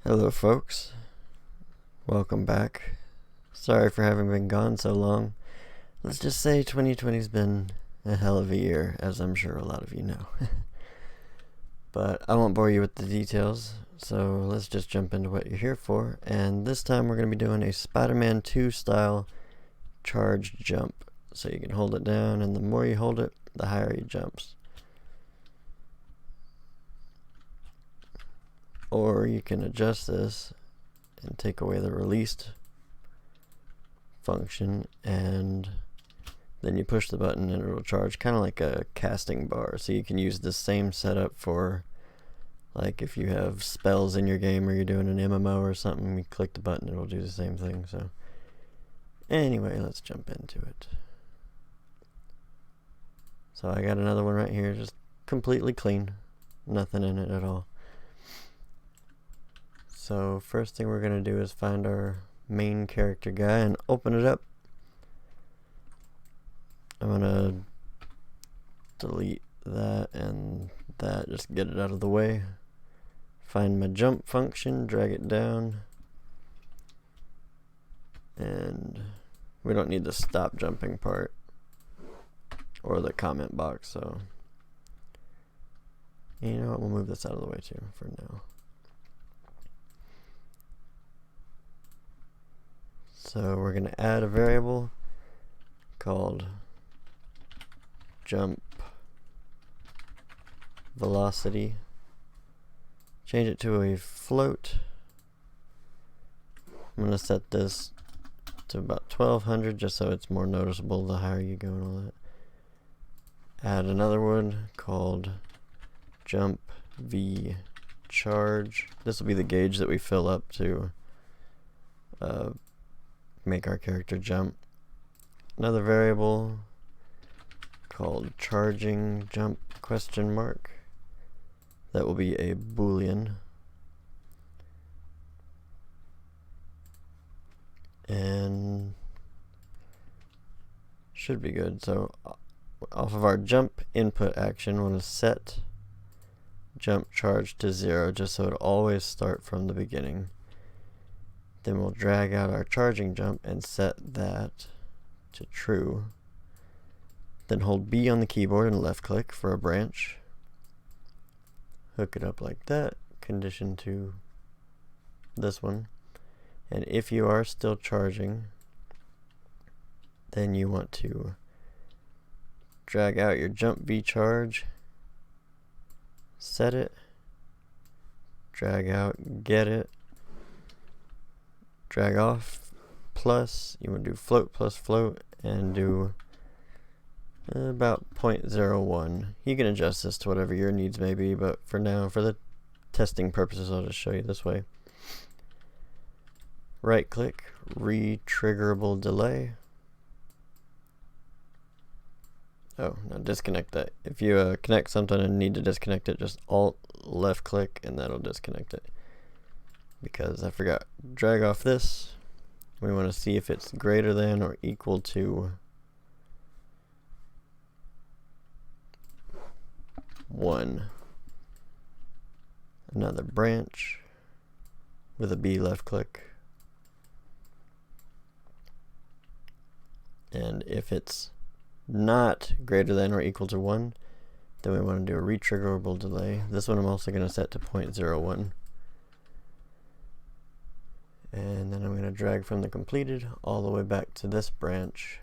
Hello folks, welcome back. Sorry for having been gone so long. Let's just say 2020's been a hell of a year, as I'm sure a lot of you know. But I won't bore you with the details, so let's just jump into what you're here for. And this time we're going to be doing a Spider-Man 2 style charge jump. So you can hold it down, and the more you hold it, the higher he jumps. Or you can adjust this and take away the released function, and then you push the button and it'll charge, kind of like a casting bar. So you can use the same setup for, like, if you have spells in your game or you're doing an MMO or something, you click the button, it'll do the same thing. So anyway, let's jump into it. So I got another one right here, just completely clean, nothing in it at all. So first thing we're going to do is find our main character guy and open it up. I'm going to delete that and that, just get it out of the way. Find my jump function, drag it down. And we don't need the stop jumping part or the comment box, so you know what, we'll move this out of the way too for now. So we're going to add a variable called jump velocity. Change it to a float. I'm going to set this to about 1200 just so it's more noticeable the higher you go and all that. Add another one called jump v charge. This will be the gauge that we fill up to make our character jump. Another variable called charging jump question mark. That will be a boolean. And should be good. So off of our jump input action, we're going to set jump charge to 0 just so it'll always start from the beginning. Then we'll drag out our charging jump and set that to true. Then hold B on the keyboard and left click for a branch. Hook it up like that, condition to this one. And if you are still charging, then you want to drag out your jump V charge, set it, drag out, get it, drag off plus, you want to do float plus float and do about 0.01. You can adjust this to whatever your needs may be, but for now, for the testing purposes, I'll just show you this way. Right click, re-triggerable delay. Oh, no, disconnect that. If you connect something and need to disconnect it, just alt left click and that'll disconnect it. Because I forgot, drag off this. We want to see if it's greater than or equal to 1. Another branch with a B left click. And if it's not greater than or equal to 1, then we want to do a retriggerable delay. This one I'm also going to set to 0.01. And then I'm going to drag from the completed all the way back to this branch.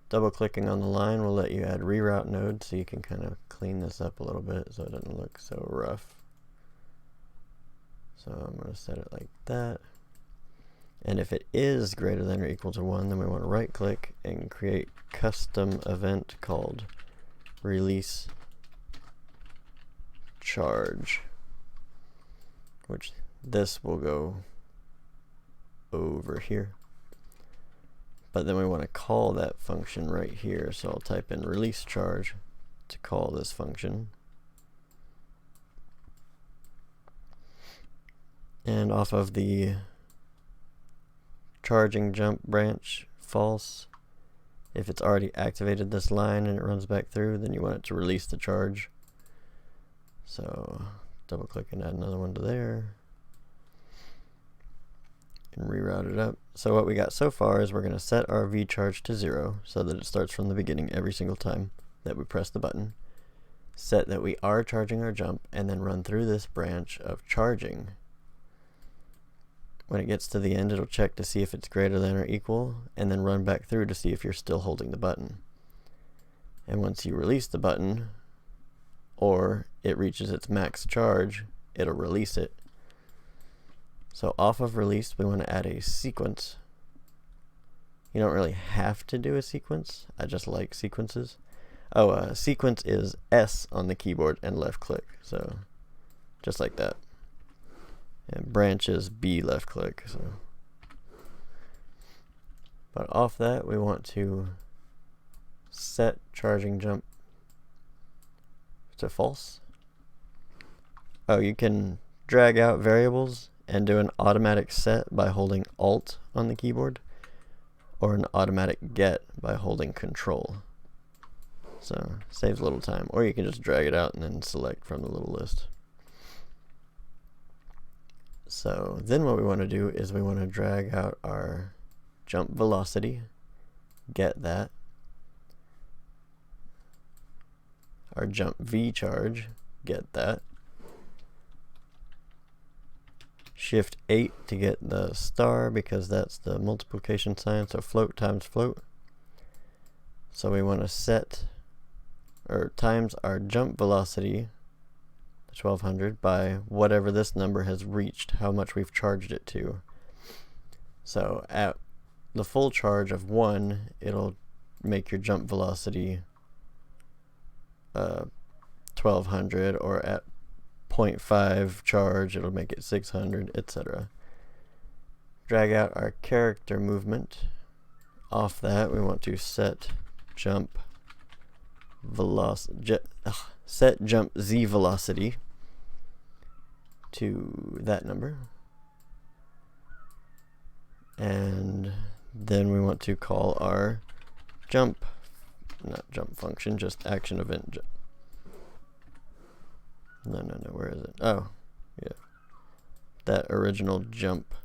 Double clicking on the line will let you add reroute node, so you can kind of clean this up a little bit so it doesn't look so rough. So I'm going to set it like that. And if it is greater than or equal to 1, then we want to right click and create custom event called release charge, which this will go over here. But then we want to call that function right here, so I'll type in release charge to call this function. And off of the charging jump branch, false. If it's already activated this line and it runs back through, then you want it to release the charge. So double click and add another one to there. Can reroute it up. So what we got so far is we're going to set our V charge to 0 so that it starts from the beginning every single time that we press the button. Set that we are charging our jump, and then run through this branch of charging. When it gets to the end, it'll check to see if it's greater than or equal, and then run back through to see if you're still holding the button. And once you release the button, or it reaches its max charge, it'll release it. So off of release, we want to add a sequence. You don't really have to do a sequence. I just like sequences. Oh, sequence is S on the keyboard and left click. So just like that. And branch is B left click. So, but off that, we want to set charging jump to false. Oh, you can drag out variables and do an automatic set by holding Alt on the keyboard, or an automatic get by holding Control. So saves a little time. Or you can just drag it out and then select from the little list. So then what we want to do is we want to drag out our jump velocity, get that, our jump V charge, get that, Shift 8 to get the star because that's the multiplication sign, so float times float. So we want to set, or times our jump velocity, 1200, by whatever this number has reached, how much we've charged it to. So at the full charge of 1, it'll make your jump velocity 1200, or at 0.5 charge, it'll make it 600, etc. Drag out our character movement. Off that, we want to set jump velocity, set jump Z velocity to that number. And then we want to call our jump, not jump function, just action event jump. No, where is it? Oh, yeah. That original jump.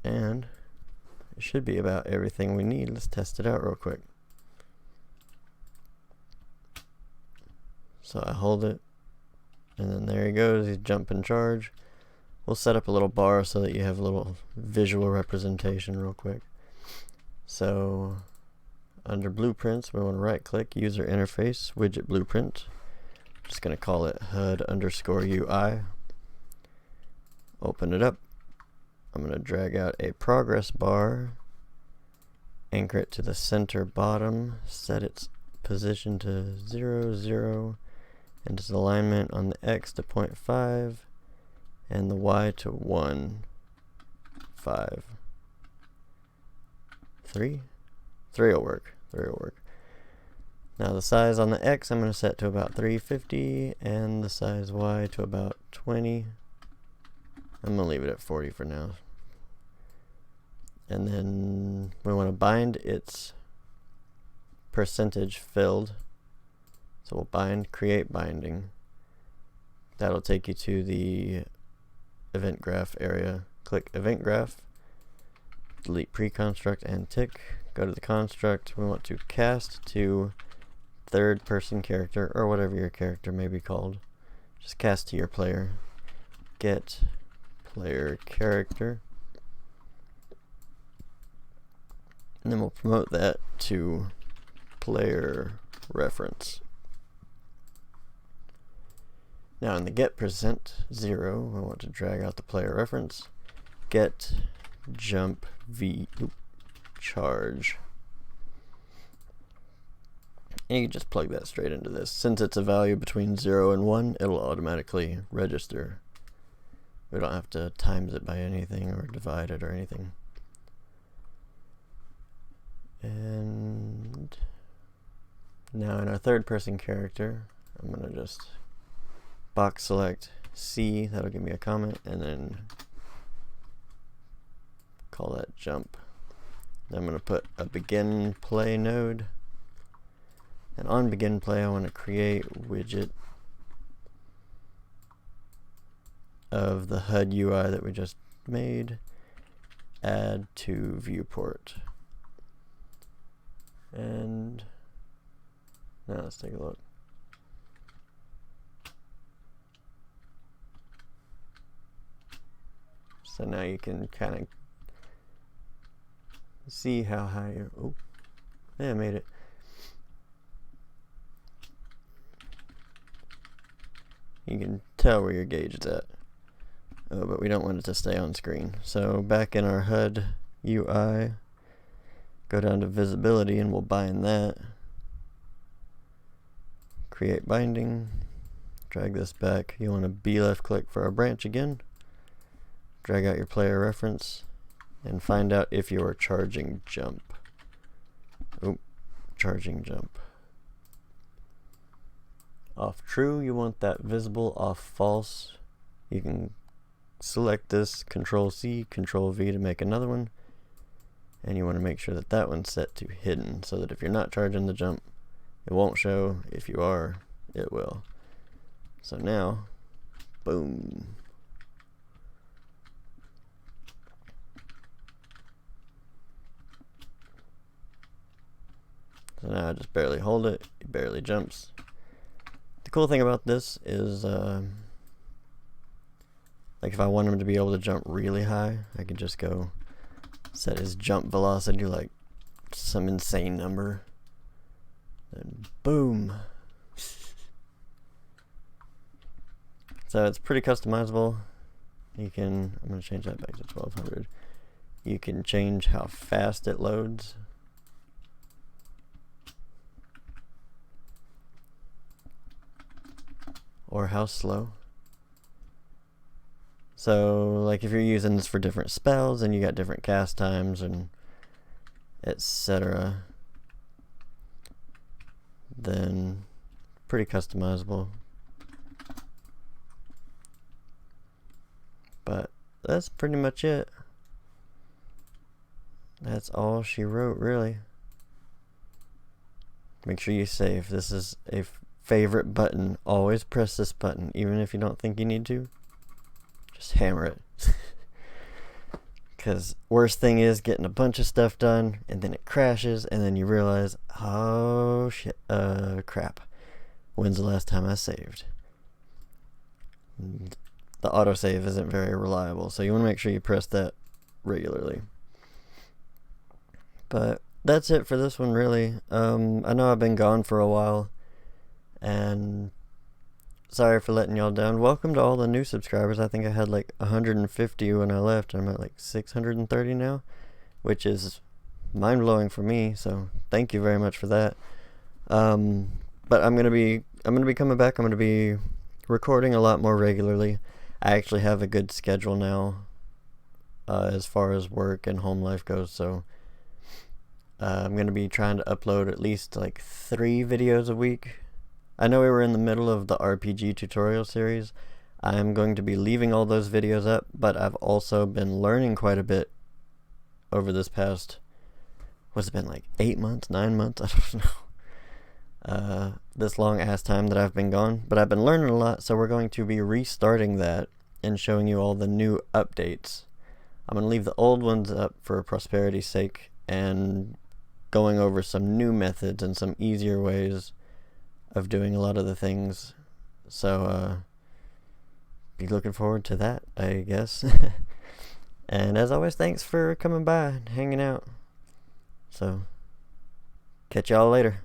And it should be about everything we need. Let's test it out real quick. So I hold it, and then there he goes. He's jump and charge. We'll set up a little bar so that you have a little visual representation real quick. So under blueprints, we want to right click, user interface, widget blueprint. Just going to call it HUD_UI. Open it up. I'm going to drag out a progress bar, anchor it to the center bottom, set its position to 0, 0, and its alignment on the X to 0.5, and the Y to 1, 5. 3? 3 will work. 3 will work. Now the size on the X I'm going to set to about 350, and the size Y to about 20. I'm going to leave it at 40 for now. And then we want to bind its percentage filled. So we'll bind, create binding. That'll take you to the event graph area. Click event graph, delete pre-construct and tick. Go to the construct. We want to cast to third person character, or whatever your character may be called. Just cast to your player. Get player character. And then we'll promote that to player reference. Now in the get percent 0, we want to drag out the player reference. Get jump V charge. And you can just plug that straight into this. Since it's a value between 0 and 1, it'll automatically register. We don't have to times it by anything or divide it or anything. And now in our third person character, I'm going to just box select C, that'll give me a comment, and then call that jump. I'm going to put a begin play node, and on begin play I want to create widget of the HUD UI that we just made, add to viewport. And now let's take a look. So now you can kind of see how high you're, oh, yeah, I made it. You can tell where your gauge is at. Oh, but we don't want it to stay on screen. So back in our HUD UI, go down to visibility and we'll bind that. Create binding, drag this back. You want to B left click for our branch again. Drag out your player reference and find out if you are charging jump. Oh, charging jump. Off true, you want that visible. Off false, you can select this, Control C, Control V to make another one. And you want to make sure that that one's set to hidden so that if you're not charging the jump, it won't show. If you are, it will. So now, boom. So now I just barely hold it, it barely jumps. The cool thing about this is, like if I want him to be able to jump really high, I can just go set his jump velocity like some insane number. And boom. So it's pretty customizable. You can, I'm going to change that back to 1200. You can change how fast it loads. Or how slow. So like if you're using this for different spells and you got different cast times and etc., then pretty customizable. But that's pretty much it. That's all she wrote, really. Make sure you save. This is a favorite button. Always press this button, even if you don't think you need to. Just hammer it. Because worst thing is getting a bunch of stuff done and then it crashes and then you realize, oh shit, crap. When's the last time I saved? The autosave isn't very reliable, so you want to make sure you press that regularly. But that's it for this one, really. I know I've been gone for a while, and sorry for letting y'all down. Welcome to all the new subscribers. I think I had like 150 when I left, and I'm at like 630 now, which is mind-blowing for me, so thank you very much for that. But I'm gonna be coming back. I'm gonna be recording a lot more regularly. I actually have a good schedule now, as far as work and home life goes, so I'm going to be trying to upload at least like 3 videos a week. I know we were in the middle of the RPG tutorial series. I'm going to be leaving all those videos up, but I've also been learning quite a bit over this past, what's it been, like 8 months, 9 months? I don't know. This long ass time that I've been gone, but I've been learning a lot, so we're going to be restarting that and showing you all the new updates. I'm going to leave the old ones up for prosperity's sake and going over some new methods and some easier ways of doing a lot of the things. So be looking forward to that, I guess. And as always, thanks for coming by and hanging out. So catch y'all later.